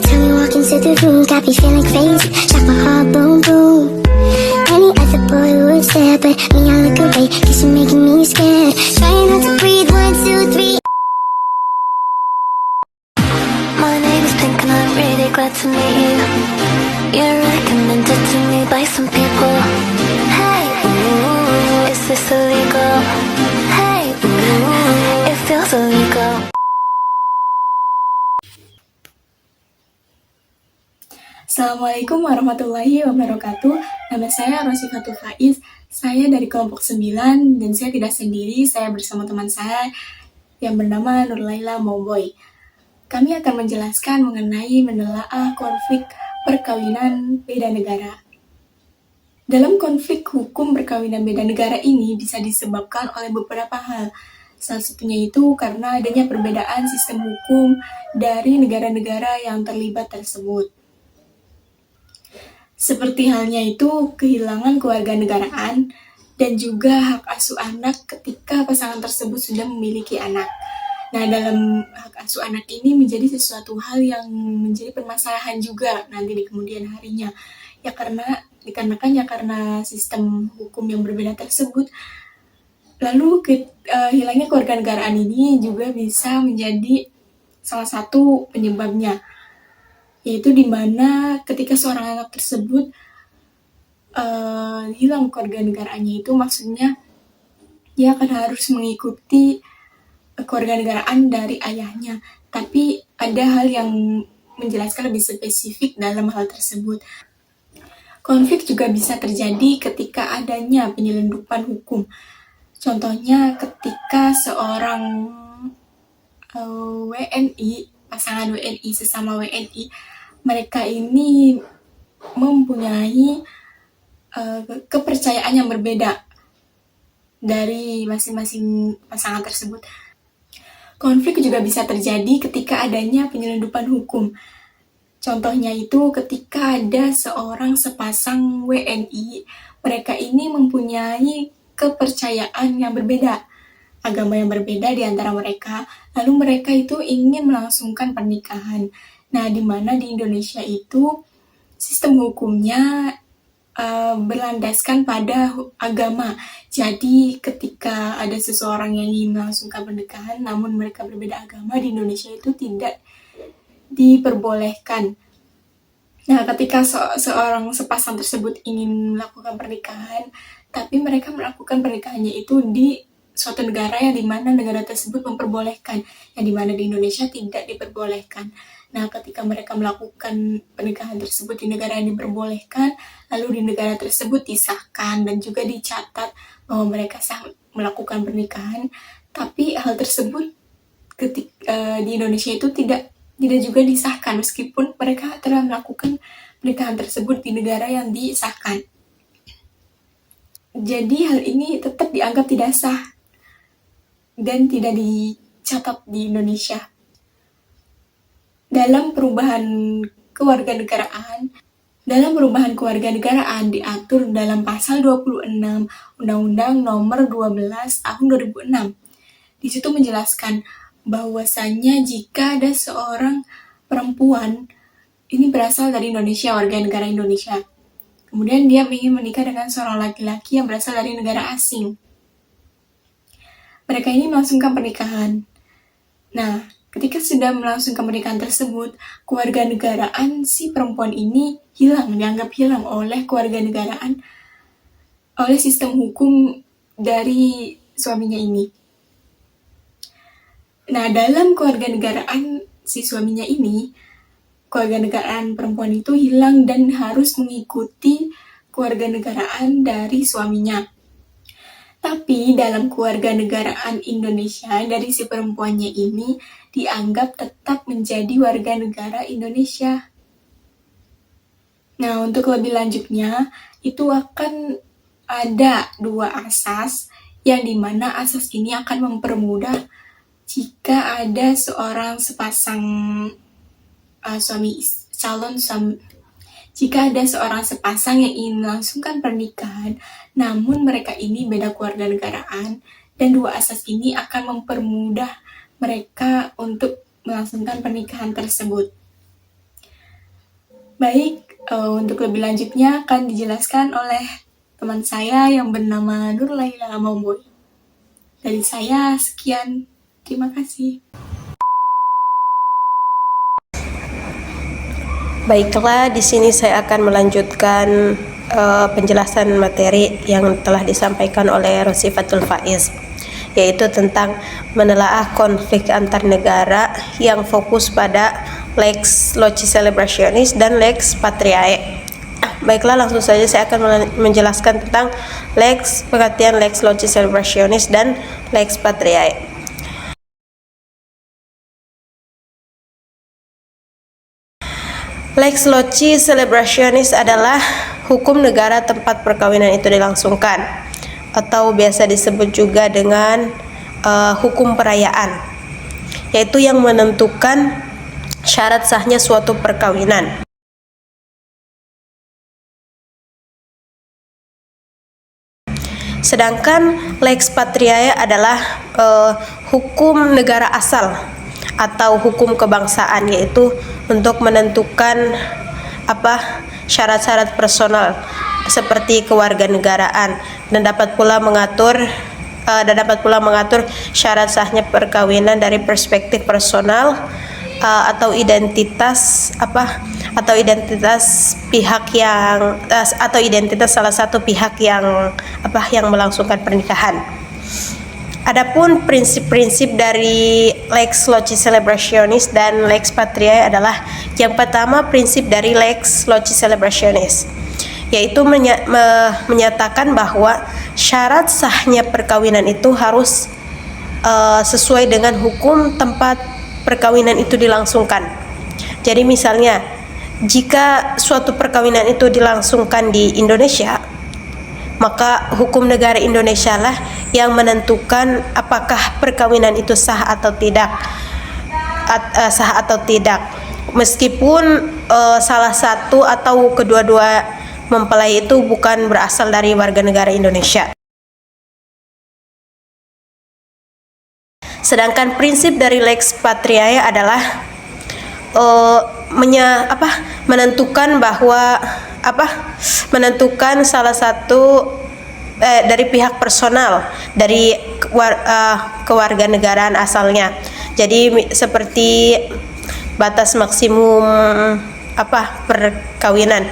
Every time you walk into the room, got me feeling crazy. Shock my heart, boom, boom. Any other boy would stare, but me, I look away, cause you're making me scared. Trying not to breathe, 1, 2, 3. My name is Pink and I'm really glad to meet you. You're recommended to me by some people. Hey, ooh, is this illegal? Hey, ooh, it feels illegal. Assalamualaikum warahmatullahi wabarakatuh. Nama saya Rosifatul Faiz. Saya dari kelompok 9 dan saya tidak sendiri. Saya bersama teman saya yang bernama Nurlaila Mauboy. Kami akan menjelaskan mengenai menelaah konflik perkawinan beda negara. Dalam konflik hukum perkawinan beda negara ini bisa disebabkan oleh beberapa hal. Salah satunya itu karena adanya perbedaan sistem hukum dari negara-negara yang terlibat tersebut. Seperti halnya itu kehilangan kewarganegaraan dan juga hak asuh anak ketika pasangan tersebut sudah memiliki anak. Nah, dalam hak asuh anak ini menjadi sesuatu hal yang menjadi permasalahan juga nanti di kemudian harinya. Ya karena sistem hukum yang berbeda tersebut. Lalu hilangnya kewarganegaraan ini juga bisa menjadi salah satu penyebabnya. Yaitu di mana ketika seorang anak tersebut hilang kewarganegaraannya itu maksudnya dia akan harus mengikuti kewarganegaraan dari ayahnya. Tapi ada hal yang menjelaskan lebih spesifik dalam hal tersebut. Konflik juga bisa terjadi ketika adanya penyelundupan hukum. Contohnya ketika seorang WNI, pasangan WNI sesama WNI, mereka ini mempunyai kepercayaan yang berbeda dari masing-masing pasangan tersebut. Konflik juga bisa terjadi ketika adanya penyelundupan hukum. Contohnya itu ketika ada seorang sepasang WNI, mereka ini mempunyai kepercayaan yang berbeda, agama yang berbeda di antara mereka, lalu mereka itu ingin melangsungkan pernikahan. Nah, di mana di Indonesia itu sistem hukumnya berlandaskan pada agama. Jadi ketika ada seseorang yang ingin melangsungkan pernikahan namun mereka berbeda agama, di Indonesia itu tidak diperbolehkan. Nah, ketika seorang sepasang tersebut ingin melakukan pernikahan, tapi mereka melakukan pernikahannya itu di suatu negara yang dimana negara tersebut memperbolehkan, yang dimana di Indonesia tidak diperbolehkan. Nah, ketika mereka melakukan pernikahan tersebut di negara yang diperbolehkan, lalu di negara tersebut disahkan dan juga dicatat bahwa mereka sah melakukan pernikahan, tapi hal tersebut di Indonesia itu tidak juga disahkan meskipun mereka telah melakukan pernikahan tersebut di negara yang disahkan. Jadi hal ini tetap dianggap tidak sah dan tidak dicatat di Indonesia. Dalam perubahan kewarganegaraan diatur dalam pasal 26 Undang-Undang Nomor 12 Tahun 2006. Di situ menjelaskan bahwasannya jika ada seorang perempuan ini berasal dari Indonesia, warga negara Indonesia, kemudian dia ingin menikah dengan seorang laki-laki yang berasal dari negara asing, mereka ini melangsungkan pernikahan. Nah, ketika sudah melangsungkan pernikahan tersebut, kewarganegaraan si perempuan ini dianggap hilang oleh kewarganegaraan, oleh sistem hukum dari suaminya ini. Nah, dalam kewarganegaraan si suaminya ini, kewarganegaraan perempuan itu hilang dan harus mengikuti kewarganegaraan dari suaminya. Tapi dalam kewarganegaraan Indonesia dari si perempuannya ini dianggap tetap menjadi warga negara Indonesia. Nah, untuk lebih lanjutnya itu akan ada 2 asas yang dimana asas ini akan mempermudah jika ada seorang sepasang jika ada seorang sepasang yang ingin melangsungkan pernikahan, namun mereka ini beda kewarganegaraan, dan 2 asas ini akan mempermudah mereka untuk melangsungkan pernikahan tersebut. Baik, untuk lebih lanjutnya akan dijelaskan oleh teman saya yang bernama Nurlaila Momboy. Dari saya, sekian. Terima kasih. Baiklah, di sini saya akan melanjutkan penjelasan materi yang telah disampaikan oleh Rosifatul Faiz, yaitu tentang menelaah konflik antar negara yang fokus pada Lex Loci Celebrationis dan Lex Patriae. Baiklah, langsung saja saya akan menjelaskan tentang pengertian Lex Loci Celebrationis dan Lex Patriae. Lex Loci Celebrationis adalah hukum negara tempat perkawinan itu dilangsungkan, atau biasa disebut juga dengan hukum perayaan, yaitu yang menentukan syarat sahnya suatu perkawinan. Sedangkan Lex Patriae adalah hukum negara asal atau hukum kebangsaan, yaitu untuk menentukan syarat-syarat personal seperti kewarganegaraan, dan dapat pula mengatur syarat sahnya perkawinan dari perspektif personal atau identitas salah satu pihak yang melangsungkan pernikahan. Adapun prinsip-prinsip dari Lex Loci Celebrationis dan Lex Patriae adalah, yang pertama, prinsip dari Lex Loci Celebrationis, yaitu menyatakan bahwa syarat sahnya perkawinan itu harus sesuai dengan hukum tempat perkawinan itu dilangsungkan. Jadi misalnya, jika suatu perkawinan itu dilangsungkan di Indonesia, maka hukum negara Indonesia lah yang menentukan apakah perkawinan itu sah atau tidak. Meskipun salah satu atau kedua-dua mempelai itu bukan berasal dari warga negara Indonesia. Sedangkan prinsip dari Lex Patriae adalah menentukan salah satu dari pihak personal dari kewarganegaraan asalnya. Jadi seperti batas maksimum perkawinan.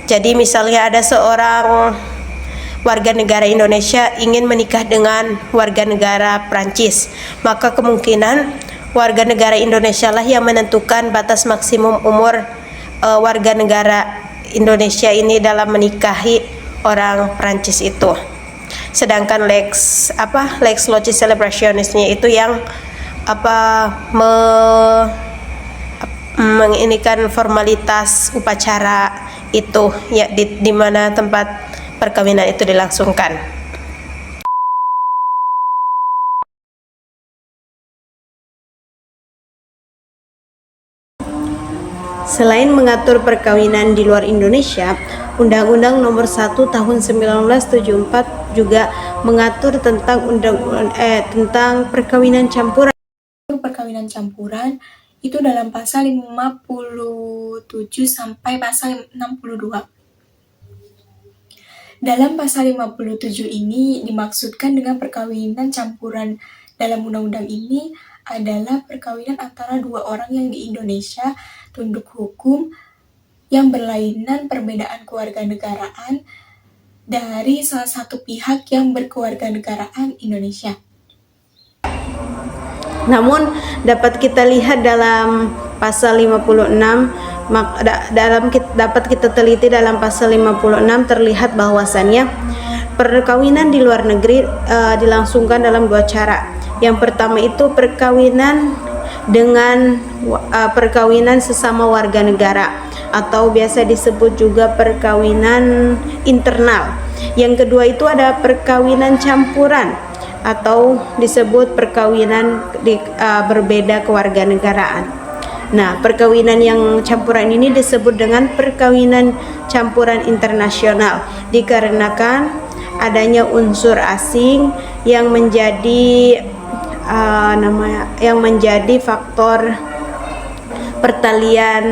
Jadi misalnya ada seorang warga negara Indonesia ingin menikah dengan warga negara Prancis, maka kemungkinan warga negara Indonesia lah yang menentukan batas maksimum umur warga negara Indonesia ini dalam menikahi orang Prancis itu. Sedangkan Lex Loci Celebrationisnya itu yang menginikan formalitas upacara itu, ya, di mana tempat perkawinan itu dilangsungkan. Selain mengatur perkawinan di luar Indonesia, Undang-Undang Nomor 1 Tahun 1974 juga mengatur tentang tentang perkawinan campuran. Perkawinan campuran itu dalam pasal 57 sampai pasal 62. Dalam pasal 57 ini dimaksudkan dengan perkawinan campuran dalam undang-undang ini adalah perkawinan antara dua orang yang di Indonesia tunduk hukum yang berlainan perbedaan kewarganegaraan dari salah satu pihak yang berkewarganegaraan Indonesia. Namun dapat kita lihat dalam pasal 56, dapat kita teliti dalam pasal 56 terlihat bahwasannya perkawinan di luar negeri dilangsungkan dalam dua cara. Yang pertama itu perkawinan dengan perkawinan sesama warga negara, atau biasa disebut juga perkawinan internal. Yang kedua itu ada perkawinan campuran, atau disebut perkawinan berbeda kewarganegaraan. Nah, perkawinan yang campuran ini disebut dengan perkawinan campuran internasional, dikarenakan adanya unsur asing yang menjadi yang menjadi faktor pertalian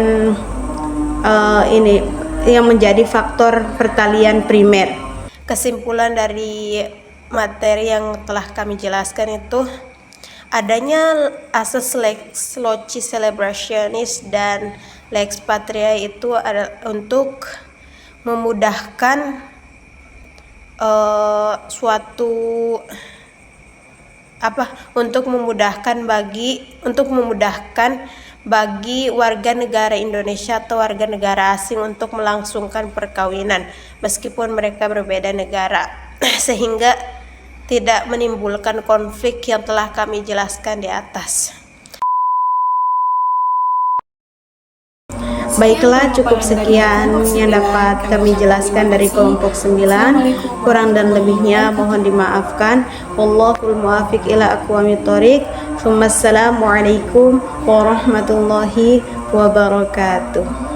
yang menjadi faktor pertalian primer. Kesimpulan dari materi yang telah kami jelaskan itu, adanya asas Lex Loci Celebrationis dan Lex Patriae itu adalah untuk memudahkan untuk memudahkan bagi warga negara Indonesia atau warga negara asing untuk melangsungkan perkawinan meskipun mereka berbeda negara sehingga tidak menimbulkan konflik yang telah kami jelaskan di atas. Baiklah, cukup sekian yang dapat kami jelaskan dari kelompok 9. Kurang dan lebihnya mohon dimaafkan. Wallahul muwaffiq ila aqwamit thoriq. Wassalamualaikum warahmatullahi wabarakatuh.